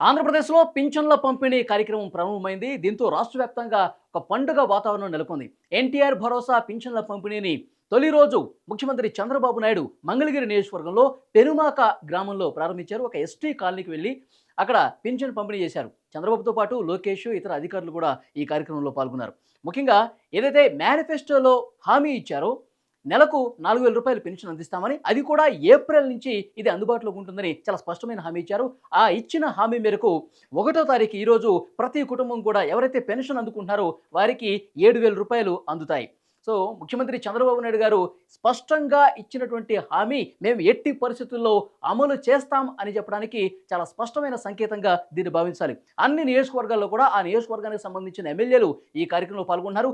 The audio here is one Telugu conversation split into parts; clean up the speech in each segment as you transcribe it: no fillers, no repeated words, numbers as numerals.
ఆంధ్రప్రదేశ్లో పింఛన్ల పంపిణీ కార్యక్రమం ప్రారంభమైంది. దీంతో రాష్ట్ర వ్యాప్తంగా ఒక పండుగ వాతావరణం నెలకొంది. ఎన్టీఆర్ భరోసా పింఛన్ల పంపిణీని తొలి రోజు ముఖ్యమంత్రి చంద్రబాబు నాయుడు మంగళగిరి నియోజకవర్గంలో పెనుమాక గ్రామంలో ప్రారంభించారు. ఒక ఎస్టీ కాలనీకి వెళ్ళి అక్కడ పింఛన్ పంపిణీ చేశారు. చంద్రబాబుతో పాటు లోకేష్, ఇతర అధికారులు కూడా ఈ కార్యక్రమంలో పాల్గొన్నారు. ముఖ్యంగా ఏదైతే మేనిఫెస్టోలో హామీ ఇచ్చారో నెలకు 4,000 రూపాయలు పెన్షన్ అందిస్తామని, అది కూడా ఏప్రిల్ నుంచి ఇది అందుబాటులోకి ఉంటుందని చాలా స్పష్టమైన హామీ ఇచ్చారు. ఆ ఇచ్చిన హామీ మేరకు 1వ తారీఖు ఈరోజు ప్రతి కుటుంబం కూడా ఎవరైతే పెన్షన్ అందుకుంటున్నారో వారికి 7,000 రూపాయలు అందుతాయి. సో ముఖ్యమంత్రి చంద్రబాబు నాయుడు గారు స్పష్టంగా ఇచ్చినటువంటి హామీ మేము ఎట్టి పరిస్థితుల్లో అమలు చేస్తాం అని చెప్పడానికి చాలా స్పష్టమైన సంకేతంగా దీన్ని భావించాలి. అన్ని నియోజకవర్గాల్లో కూడా ఆ నియోజకవర్గానికి సంబంధించిన ఎమ్మెల్యేలు ఈ కార్యక్రమంలో పాల్గొన్నారు.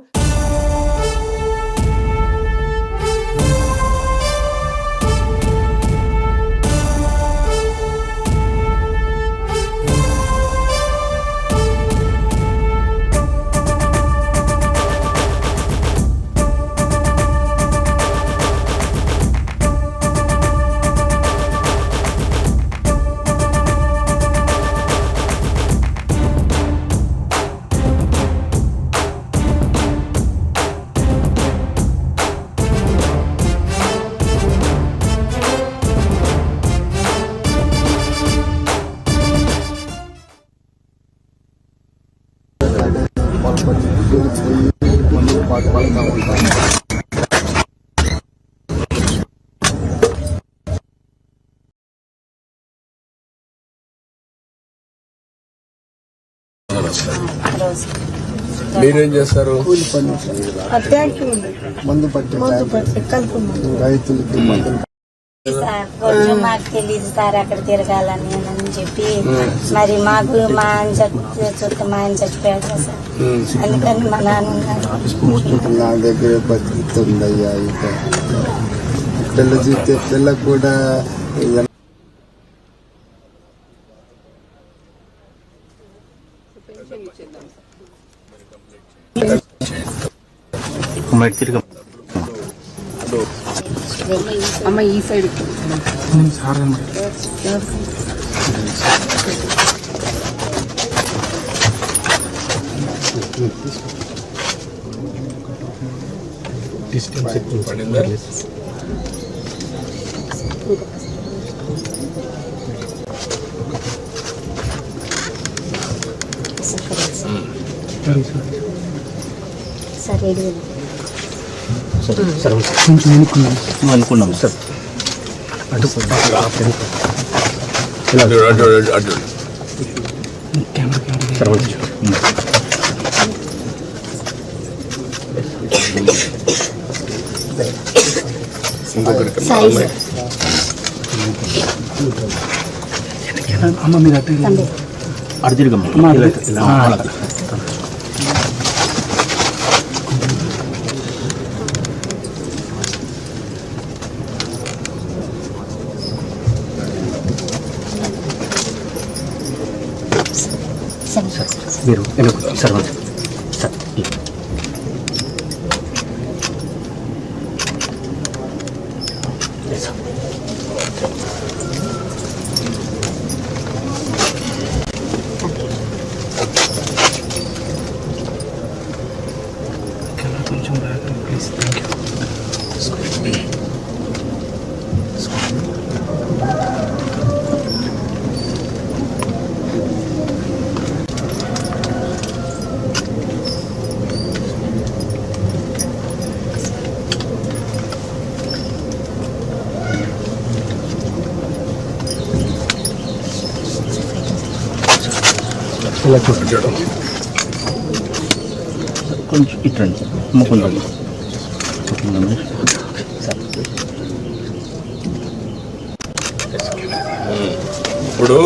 మీరేం చేస్తారు? మందు పట్టి రైతులకి కొంచెం మాకు తెలియదు సార్ అక్కడ తిరగాలని అని చెప్పి, మరి మాకు మా ఆయన చచ్చిపోయాడు కదా సార్, అందుకని మా నాన్న నా దగ్గర పరిస్థితి ఉందయ్యా. ఇక పిల్ల చూస్తే పిల్ల కూడా అమ్మ ఈ సైడ్ సరే కొంచెం అనుకున్నాం సార్. అమ్మ మీరు అటు తిరగమ్మ. మీరు సర్వంత్ సార్ కొంచెం బాగా ప్లీజ్. Thank you. ఇలా చూపించడం కొంచెం ఇట్రండి అమ్ముకుందాం. ఇప్పుడు